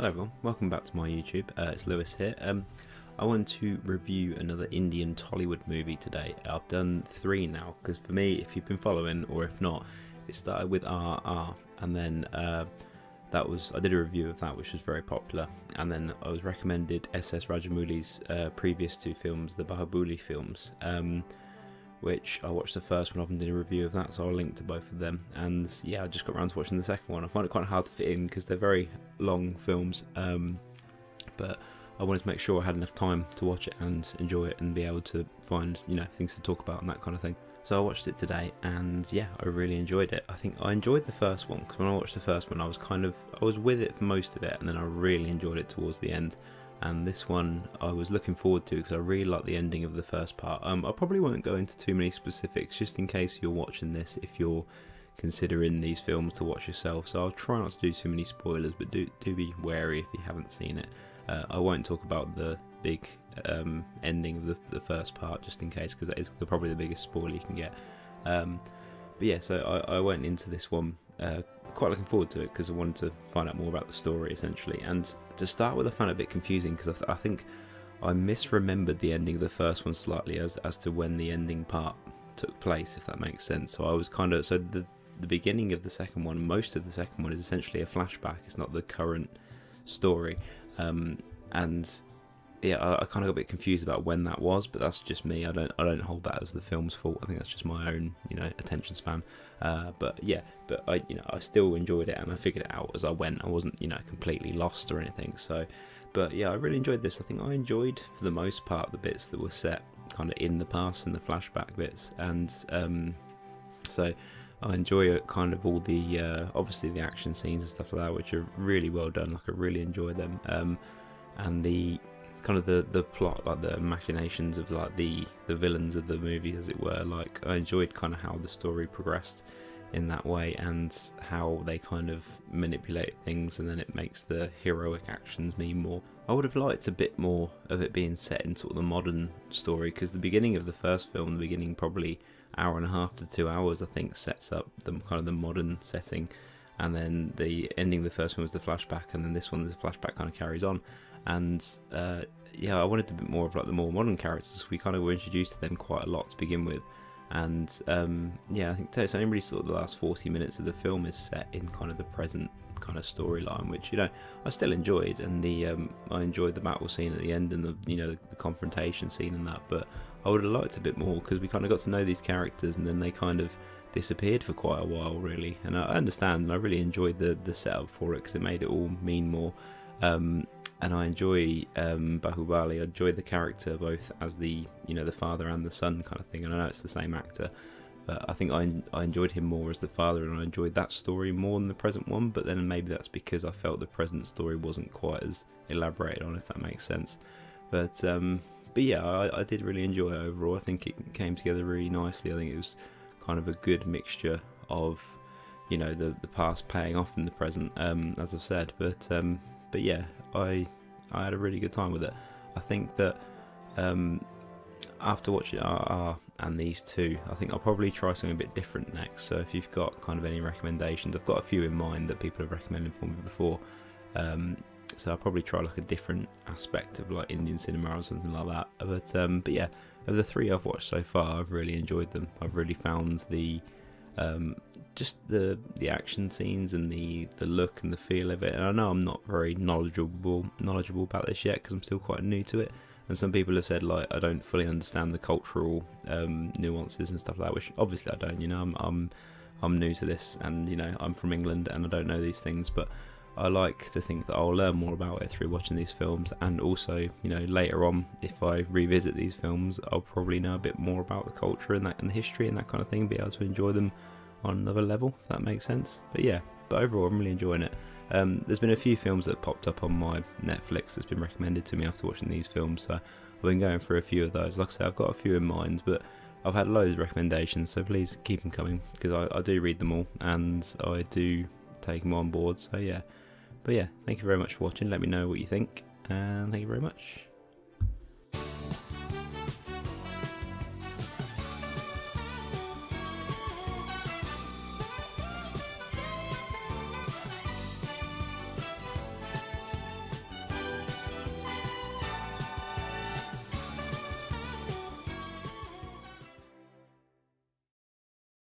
Hello everyone, welcome back to my YouTube. It's Lewis here. I want to review another Indian Tollywood movie today. I've done 3 now, because for me, if you've been following, or if not, it started with RRR, and then I did a review of that, which was very popular, and then I was recommended SS Rajamouli's previous 2 films, the Baahubali films, which I watched the first one of and did a review of that, so I'll link to both of them. And yeah, I just got around to watching the second one. I find it quite hard to fit in because they're very long films, but I wanted to make sure I had enough time to watch it and enjoy it and be able to find, things to talk about and that kind of thing. So I watched it today, and yeah, I really enjoyed it. I think I enjoyed the first one because when I watched the first one, I was with it for most of it, and then I really enjoyed it towards the end. And this one I was looking forward to because I really like the ending of the first part. I probably won't go into too many specifics, just in case you're watching this, if you're considering these films to watch yourself. So I'll try not to do too many spoilers, but do be wary if you haven't seen it. I won't talk about the big ending of the first part, just in case, because that is probably the biggest spoiler you can get. But yeah, so I went into this one quite looking forward to it because I wanted to find out more about the story, essentially. And to start with, I found it a bit confusing because I think I misremembered the ending of the first one slightly as to when the ending part took place, if that makes sense. So I was the beginning of the second one, most of the second one is essentially a flashback. It's not the current story, and yeah, I kind of got a bit confused about when that was, but that's just me. I don't hold that as the film's fault. I think that's just my own, attention span. But I still enjoyed it, and I figured it out as I went. I wasn't, completely lost or anything. So, but yeah, I really enjoyed this. I think I enjoyed, for the most part, the bits that were set kind of in the past and the flashback bits, and so I enjoy kind of all the obviously the action scenes and stuff like that, which are really well done. Like, I really enjoy them, and the kind of the plot, like the machinations of like the villains of the movie, as it were. Like, I enjoyed kind of how the story progressed in that way, and how they kind of manipulate things, and then it makes the heroic actions mean more. I would have liked a bit more of it being set in sort of the modern story, because the beginning of the first film, the beginning probably hour and a half to 2 hours, I think, sets up the kind of the modern setting, and then the ending of the first one was the flashback, and then this one, the flashback kind of carries on. And yeah, I wanted a bit more of like the more modern characters. We kind of were introduced to them quite a lot to begin with, and yeah, I think it's only really sort of the last 40 minutes of the film is set in kind of the present kind of storyline, which I still enjoyed, and I enjoyed the battle scene at the end and the confrontation scene and that. But I would have liked a bit more, because we kind of got to know these characters, and then they kind of disappeared for quite a while, really. And I understand, and I really enjoyed the setup for it, because it made it all mean more. And I enjoy Baahubali. I enjoy the character both as the the father and the son kind of thing. And I know it's the same actor, but I think I enjoyed him more as the father, and I enjoyed that story more than the present one. But then maybe that's because I felt the present story wasn't quite as elaborated on, if that makes sense. But yeah, I did really enjoy it overall. I think it came together really nicely. I think it was kind of a good mixture of the past paying off in the present, as I've said. But yeah, I had a really good time with it. I think that after watching RR and these 2, I think I'll probably try something a bit different next. So if you've got kind of any recommendations, I've got a few in mind that people have recommended for me before. So I'll probably try like a different aspect of like Indian cinema or something like that. But yeah, of the 3 I've watched so far, I've really enjoyed them. I've really found just the action scenes and the look and the feel of it. And I know I'm not very knowledgeable about this yet, because I'm still quite new to it, and some people have said like I don't fully understand the cultural nuances and stuff like that, which obviously I don't. I'm new to this, and I'm from England and I don't know these things, but I like to think that I'll learn more about it through watching these films. And also, later on, if I revisit these films, I'll probably know a bit more about the culture and the history and that kind of thing, be able to enjoy them on another level, if that makes sense. But yeah, overall I'm really enjoying it. There's been a few films that popped up on my Netflix that's been recommended to me after watching these films, so I've been going through a few of those. Like I say, I've got a few in mind, but I've had loads of recommendations, so please keep them coming, because I do read them all and I do take them on board. So yeah, but yeah, thank you very much for watching. Let me know what you think, and thank you very much.